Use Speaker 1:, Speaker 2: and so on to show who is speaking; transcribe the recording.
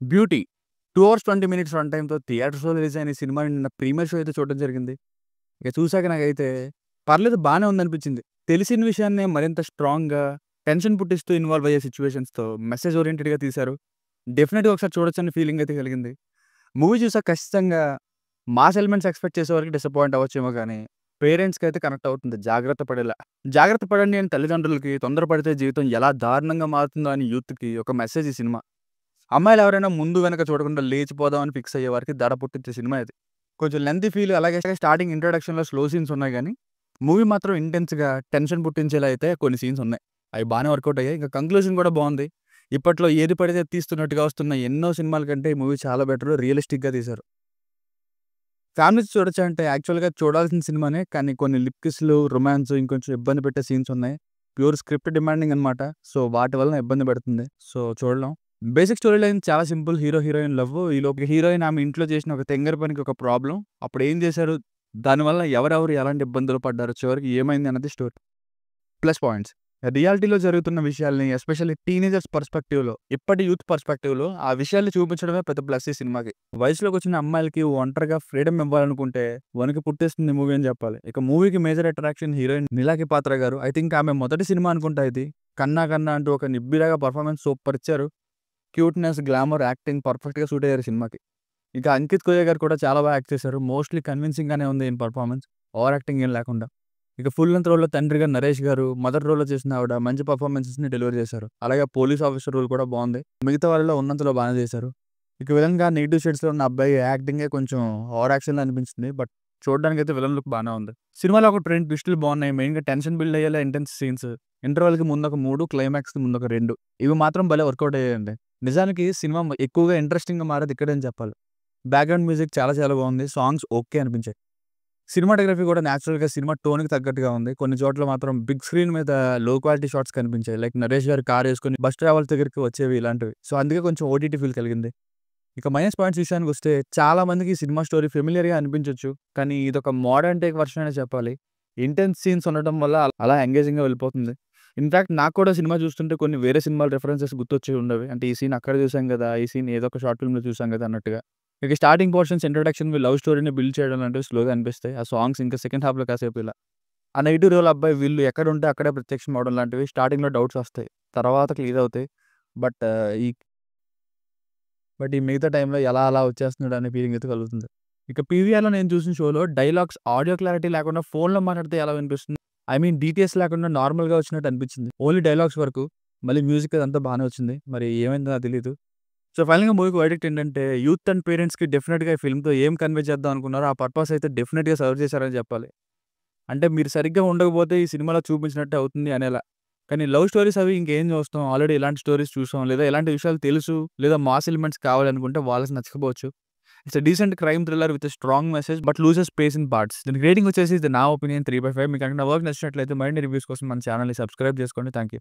Speaker 1: 'Beauty' 2 hours 20 minutes run టైమ్‌తో థియేటర్స్‌లో release అయిన ఈ సినిమాని నిన్న ప్రీమియర్ షో అయితే చూడడం జరిగింది. ఇక చూసాక నాకైతే పర్లేదు బానే ఉందనిపించింది. తెలిసిన విషయాన్నే మరింత స్ట్రాంగ్‌గా, టెన్షన్ పుట్టిస్తూ ఇన్వాల్వ్ అయ్యే సిట్యుయేషన్స్‌తో మెసేజ్ ఓరియెంటెడ్‌గా తీశారు. డెఫినెట్‌గా ఒకసారి చూడొచ్చని ఫీలింగ్ అయితే కలిగింది. మూవీ చూసాక ఖచ్చితంగా మాస్ ఎలిమెంట్స్ ఎక్స్‌పెక్ట్ చేసేవారికి డిసప్పాయింట్ అవ్వచ్చేమో గానీ, పేరెంట్స్‌కైతే కనెక్ట్ అవుతుంది జాగ్రత్త పడేలా. జాగ్రత్త పడండి అని తల్లిదండ్రులకి, తొందరపడితే జీవితం ఎలా దారుణంగా మారుతుందో అని యూత్‌కి ఒక మెసేజ్ ఈ సినిమా. అమ్మాయిలు ఎవరైనా ముందు వెనక చూడకుండా లేచిపోదాం అని ఫిక్స్ అయ్యే వారికి దడ పుట్టించే సినిమా ఇది. కొంచెం లెంతీ ఫీల్ అలాగే స్టార్టింగ్ ఇంట్రడక్షన్‌లో స్లో సీన్స్ ఉన్నాయి గానీ, మూవీ మాత్రం ఇంటెన్స్‌గా టెన్షన్ పుట్టించేలా అయితే కొన్ని సీన్స్ ఉన్నాయి. అవి బానే వర్కౌట్ అయ్యాయి. ఇంకా కంక్లూజన్ కూడా బావుంది. ఇప్పట్లో ఏది పడితే అది తీస్తున్నట్టుగా వస్తున్న ఎన్నో సినిమాల కంటే ఈ మూవీ చాలా బెటర్. రియలిస్టిక్‌గా తీశారు. ఫ్యామిలీతో చూడొచ్చా అంటే యాక్చువల్‌గా చూడాల్సిన సినిమానే. కానీ కొన్ని లిప్ కిస్‌లు, రొమాన్స్ ఇంకొంచెం ఇబ్బంది పెట్టే సీన్స్ ఉన్నాయి. ప్యూర్ స్క్రిప్ట్ డిమాండింగ్ అనమాట. సో, వాటి వలన ఇబ్బంది పెడుతుంది. సో, చూడలేం. బేసిక్ స్టోరీ లైన్ చాలా సింపుల్. Hero, heroine love. ఈలోపు హీరోయిన్ ఆమె ఇంట్లో చేసిన ఒక తెంగర పనికి ఒక ప్రాబ్లమ్. అప్పుడేం చేశారు? దానివల్ల ఎవరెవరు ఎలాంటి ఇబ్బందులు పడ్డారు? చివరికి ఏమైంది అన్నది స్టోరీ. Plus points. రియాలిటీలో జరుగుతున్న విషయాల్ని ఎస్పెషల్లీ టీనేజర్స్ పర్స్పెక్టివ్‌లో, ఇప్పటి యూత్ పర్స్పెక్టివ్‌లో ఆ విషయాల్ని చూపించడమే పెద్ద ప్లస్ ఈ సినిమాకి. వయసులోకొచ్చిన అమ్మాయిలకి ఒంటరిగా ఫ్రీడమ్ ఇవ్వాలనుకుంటే వణుకు పుట్టేస్తుంది మూవీ అని చెప్పాలి. ఇక మూవీకి మేజర్ అట్రాక్షన్ హీరోయిన్ నీలాకి పాత్ర గారు. ఐ థింక్ ఆమె మొదటి సినిమా అనుకుంటా ఇది. 'కన్నా కన్నా' అంటూ ఒక నిబ్బిలాగా పర్ఫార్మెన్స్ సూపర్ ఇచ్చారు. క్యూట్‌నెస్, గ్లామర్, యాక్టింగ్ పర్ఫెక్ట్‌గా సూట్ అయ్యారు సినిమాకి. ఇక అంకిత్ కోయ గారు కూడా చాలా బాగా యాక్ట్ చేశారు. మోస్ట్‌లీ కన్విన్సింగ్‌గానే ఉంది ఈయన పర్ఫార్మెన్స్. ఓవర్ యాక్టింగ్ ఏం లేకుండా. ఇక ఫుల్ లెంగ్త్ రోల్‌లో తండ్రిగా నరేష్ గారు, మదర్ రోల్‌లో చేసిన ఆవిడ మంచి పర్ఫార్మెన్సెస్‌ని డెలివర్ చేశారు. అలాగే పోలీస్ ఆఫీసర్ రోల్ కూడా బావుంది. మిగతా వాళ్ళలో ఉన్నంతలో బానే చేశారు. ఇక విలన్‌గా నెగెటివ్ షేడ్స్‌లో ఉన్న అబ్బాయి యాక్టింగే కొంచెం ఓవర్ యాక్షన్‌లా అనిపించింది. బట్ చూడడానికైతే విలన్ లుక్ బానే ఉంది. సినిమాలో ఒక 2 ట్విస్టులు బావున్నాయి. మెయిన్‌గా టెన్షన్ బిల్డ్ అయ్యేలా ఇంటెన్స్ సీన్స్. ఇంటర్వల్‌కి ముందొక 3, క్లైమాక్స్‌కి ముందొక 2. ఇవి మాత్రం భలే వర్కౌట్ అయ్యాయండి. నిజానికి సినిమా ఎక్కువగా ఇంట్రెస్టింగ్‌గా మారేది ఇక్కడే అని చెప్పాలి. బ్యాక్‌గ్రౌండ్ మ్యూజిక్ చాలా చాలా బావుంది. సాంగ్స్ ఓకే అనిపించాయి. సినిమాటోగ్రఫీ కూడా నేచురల్‌గా సినిమా టోన్‌కి తగ్గట్టుగా ఉంది. కొన్ని చోట్ల మాత్రం బిగ్ స్క్రీన్ మీద లో క్వాలిటీ షాట్స్ కనిపించాయి. లైక్ నరేష్ గారు కారేసుకొని బస్ ట్రావెల్స్ దగ్గరికి వచ్చేవి ఇలాంటివి. సో, అందుకే కొంచెం ఓటీటీ ఫీల్ కలిగింది. ఇక మైనస్ పాయింట్స్ విషయానికొస్తే చాలా మందికి ఈ సినిమా స్టోరీ ఫెమిలియర్‌గా అనిపించొచ్చు. కానీ ఇదొక మోడర్న్ టేక్ వెర్షన్ అనే చెప్పాలి. ఇంటెన్స్ సీన్స్ ఉండటం వల్ల అలా ఎంగేజింగ్‌గా వెళ్ళిపోతుంది. ఇన్‌ఫాక్ట్ నాకు కూడా సినిమా చూస్తుంటే కొన్ని వేరే సినిమాల రిఫరెన్సెస్ గుర్తొచ్చి ఉండేవి. అంటే ఈ సీన్ అక్కడ చూసాం గదా! ఈ సీన్ ఏదో ఒక షార్ట్ ఫిల్మ్‌లో చూసాం గదా! అన్నట్టుగా. ఇక స్టార్టింగ్ పోర్షన్స్ ఇంట్రడక్షన్‌వి లవ్ స్టోరీని బిల్డ్ చేయడం లాంటివి స్లోగా అనిపిస్తాయి. ఆ సాంగ్స్ ఇంకా సెకండ్ హాఫ్‌లో కాసేపు ఇలా. ఆ నెగెటివ్ రోల్ అబ్బాయి వీళ్ళు ఎక్కడుంటే అక్కడే ప్రత్యక్షం అవ్వడం లాంటివి స్టార్టింగ్‌లో డౌట్స్ వస్తాయి. తర్వాత క్లియర్ అవుతాయి. బట్ ఈ ఈ మిగతా టైంలో ఎలా అలా వచ్చేస్తున్నాడు అనే ఫీలింగ్ అయితే కలుగుతుంది. ఇక పీవీఆర్‌లో నేను చూసిన షోలో డైలాగ్స్ ఆడియో క్లారిటీ లేకుండా ఫోన్‌లో మాట్లాడితే ఎలా వినిపిస్తుంది? ఐ మీన్ డీటీఎస్ లేకుండా నార్మల్‌గా వచ్చినట్టు అనిపించింది. ఓన్లీ డైలాగ్స్ వరకు. మళ్ళీ మ్యూజిక్ అదంతా బానే వచ్చింది. మరి ఏమైందో నాకు తెలీదు. సో, ఫైనల్‌గా మూవీకి వర్డిక్ట్ ఏంటంటే యూత్ అండ్ పేరెంట్స్‌కి డెఫినిట్‌గా ఈ ఫిల్మ్‌తో ఏం కన్వే చేద్దాం అనుకున్నారో ఆ పర్పస్ అయితే డెఫినిట్‌గా సర్వ్ చేశారని చెప్పాలి. అంటే మీరు సరిగ్గా ఉండకపోతే ఈ సినిమాలో చూపించినట్టే అవుతుంది అనేలా. కానీ లవ్ స్టోరీస్ అవి ఇంకేం చూస్తాం. ఆల్రెడీ ఇలాంటి స్టోరీస్ చూసాం. లేదా ఇలాంటి విషయాలు తెలుసు. లేదా మాస్ ఎలిమెంట్స్ కావాలనుకుంటే వాళ్ళకి నచ్చకపోవచ్చు. It's a decent crime thriller with a strong message but loses space in parts. దీనికి రేటింగ్ వచ్చేసి ఇది నా ఒపీనియన్ 3/5. మీకు నా వర్క్ నచ్చినట్లయితే మరిన్ని రివ్యూస్ కోసం మన ఛానెల్‌ని సబ్స్క్రైబ్ చేసుకోండి. Thank you.